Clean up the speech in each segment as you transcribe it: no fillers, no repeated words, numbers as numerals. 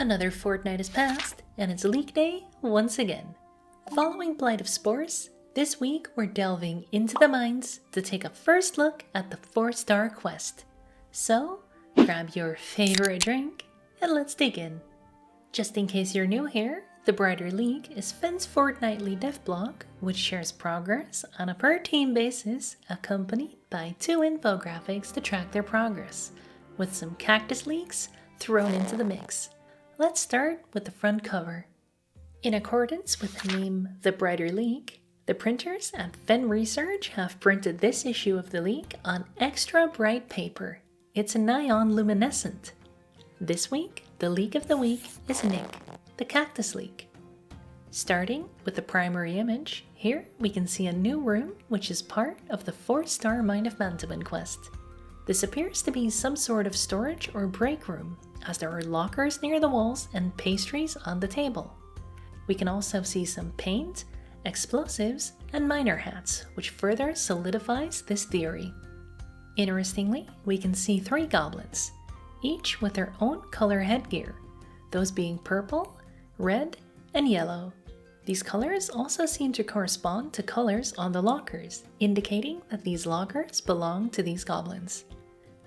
Another fortnight has passed, and it's Leek Day once again. Following Blight of Spores, this week we're delving into the mines to take a first look at the 4-star quest. So, grab your favorite drink, and let's dig in. Just in case you're new here, the Brighter Leek is Fenn's fortnightly dev blog, which shares progress on a per-team basis, accompanied by 2 infographics to track their progress, with some cactus leaks thrown into the mix. Let's start with the front cover. In accordance with the name The Brighter Leek, the printers at Fenn Research have printed this issue of the Leek on extra bright paper. It's a neon luminescent. This week, the Leek of the week is Nick, the cactus leek. Starting with the primary image, here we can see a new room which is part of the 4-star Mine of Mantuban quest. This appears to be some sort of storage or break room, as there are lockers near the walls and pastries on the table. We can also see some paint, explosives, and miner hats, which further solidifies this theory. Interestingly, we can see 3 goblins, each with their own color headgear, those being purple, red, and yellow. These colors also seem to correspond to colors on the lockers, indicating that these lockers belong to these goblins.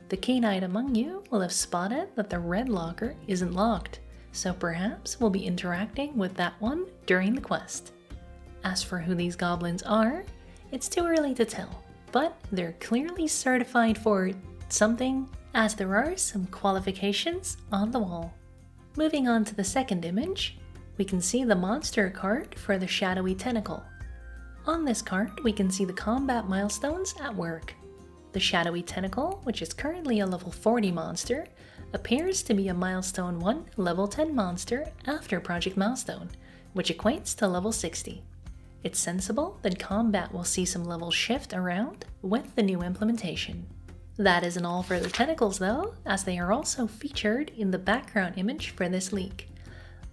The keen-eyed among you will have spotted that the red locker isn't locked, so perhaps we'll be interacting with that one during the quest. As for who these goblins are, it's too early to tell, but they're clearly certified for something, as there are some qualifications on the wall. Moving on to the second image, we can see the monster card for the shadowy tentacle. On this card, we can see the combat milestones at work. The shadowy tentacle, which is currently a level 40 monster, appears to be a milestone 1 level 10 monster after Project Milestone, which equates to level 60. It's sensible that combat will see some level shift around with the new implementation. That isn't all for the tentacles though, as they are also featured in the background image for this leak.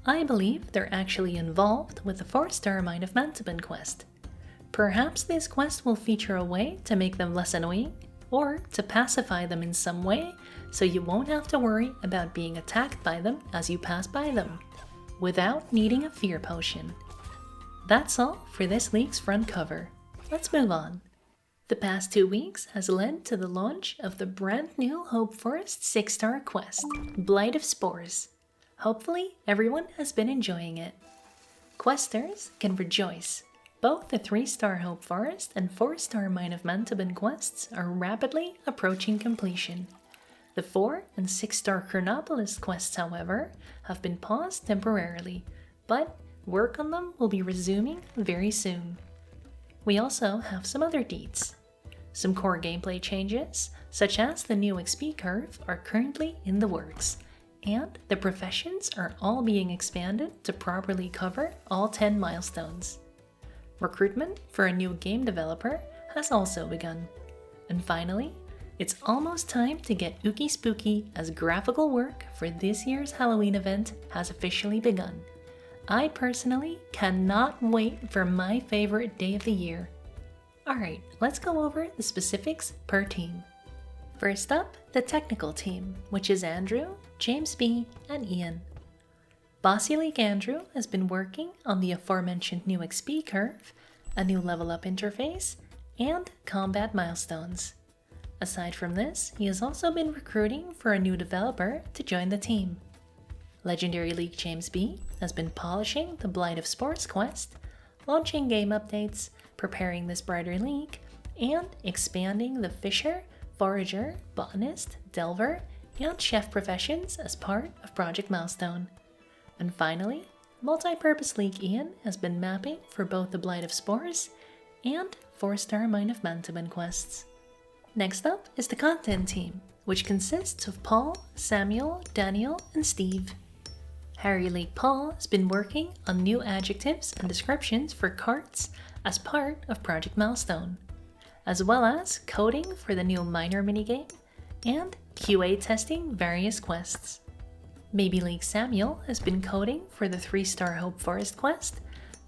I believe they're actually involved with the 4-star Mine of Mantuban quest. Perhaps this quest will feature a way to make them less annoying, or to pacify them in some way, so you won't have to worry about being attacked by them as you pass by them, without needing a fear potion. That's all for this leak's front cover. Let's move on. The past 2 weeks has led to the launch of the brand new Hope Forest 6-star quest, Blight of Spores. Hopefully everyone has been enjoying it. Questers can rejoice. Both the 3-star Hope Forest and 4-star Mine of Mantuban quests are rapidly approaching completion. The 4 and 6-star Chronopolis quests, however, have been paused temporarily, but work on them will be resuming very soon. We also have some other deets. Some core gameplay changes, such as the new XP curve, are currently in the works, and the professions are all being expanded to properly cover all 10 milestones. Recruitment for a new game developer has also begun. And finally, it's almost time to get Ookie Spooky, as graphical work for this year's Halloween event has officially begun. I personally cannot wait for my favorite day of the year. Alright, let's go over the specifics per team. First up, the technical team, which is Andrew, James B, and Ian. Bossy Leek Andrew has been working on the aforementioned new XP curve, a new level up interface, and combat milestones. Aside from this, he has also been recruiting for a new developer to join the team. Legendary Leek James B has been polishing the Blight of Spores quest, launching game updates, preparing this Brighter Leek, and expanding the Fisher, Forager, Botanist, Delver, and Chef professions as part of Project Milestone. And finally, Multi-Purpose Leek Ian has been mapping for both the Blight of Spores and 4-star Mine of Mantuban quests. Next up is the content team, which consists of Paul, Samuel, Daniel, and Steve. Harry Leek Paul has been working on new adjectives and descriptions for carts as part of Project Milestone, as well as coding for the new miner minigame and QA testing various quests. Baby Leek Samuel has been coding for the 3-star Hope Forest quest,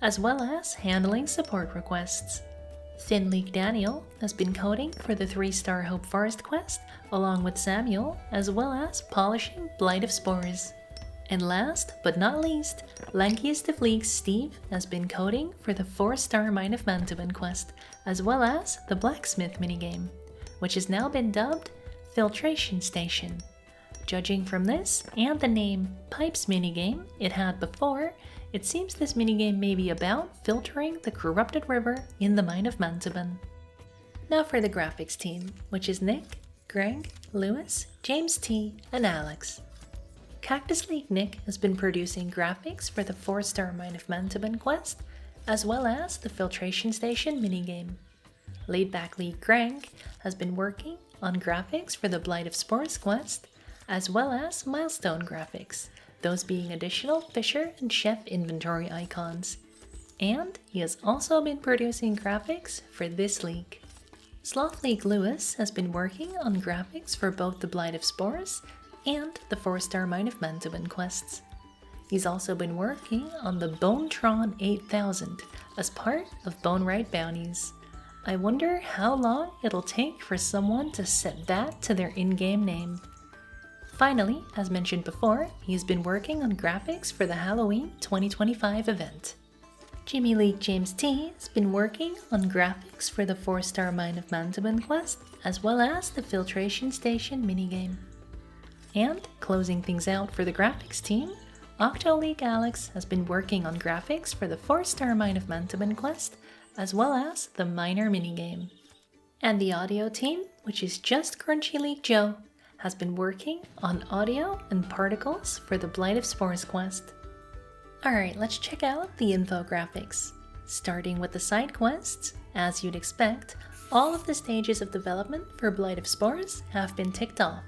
as well as handling support requests. Thin Leek Daniel has been coding for the 3-star Hope Forest quest, along with Samuel, as well as polishing Blight of Spores. And last but not least, Lankiest of Leek's Steve has been coding for the 4-star Mine of Mantuan quest, as well as the Blacksmith minigame, which has now been dubbed Filtration Station. Judging from this and the name Pipes minigame it had before, it seems this minigame may be about filtering the corrupted river in the Mine of Mantuan. Now for the graphics team, which is Nick, Greg, Lewis, James T, and Alex. Cactus League Nick has been producing graphics for the 4-star Mine of Mantuan quest, as well as the Filtration Station minigame. Laidback League Greg has been working on graphics for the Blight of Spores quest, as well as Milestone graphics, those being additional Fisher and Chef inventory icons. And he has also been producing graphics for this league. Sloth League Lewis has been working on graphics for both the Blight of Spores and the 4-star Mine of Mantuan quests. He's also been working on the Bonetron 8000 as part of Bonerite bounties. I wonder how long it'll take for someone to set that to their in-game name. Finally, as mentioned before, he's been working on graphics for the Halloween 2025 event. Jimmy League James T has been working on graphics for the 4-star Mine of Mantuan quest, as well as the Filtration Station minigame. And closing things out for the graphics team, Octo League Alex has been working on graphics for the 4-star Mine of Mantuan quest, as well as the Miner minigame. And the audio team, which is just Crunchy League Joe, has been working on audio and particles for the Blight of Spores quest. Alright, let's check out the infographics. Starting with the side quests, as you'd expect, all of the stages of development for Blight of Spores have been ticked off.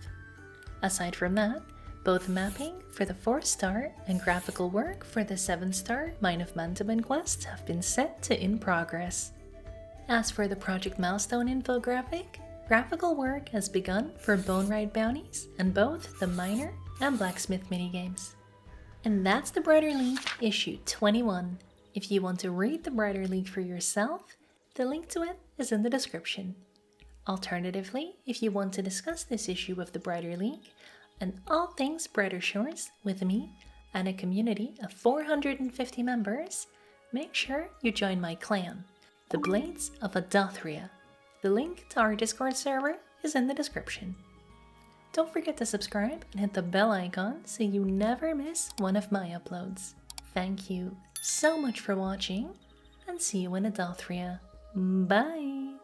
Aside from that, both mapping for the 4-star and graphical work for the 7-star Mine of Mantuan quests have been set to in progress. As for the Project Milestone infographic, graphical work has begun for Bonerite bounties and both the Miner and Blacksmith minigames. And that's the Brighter League issue 21. If you want to read the Brighter League for yourself, the link to it is in the description. Alternatively, if you want to discuss this issue of the Brighter League and all things Brighter Shores with me and a community of 450 members, make sure you join my clan, the Blades of Adothria. The link to our Discord server is in the description. Don't forget to subscribe and hit the bell icon so you never miss one of my uploads. Thank you so much for watching, and see you in Adothria. Bye!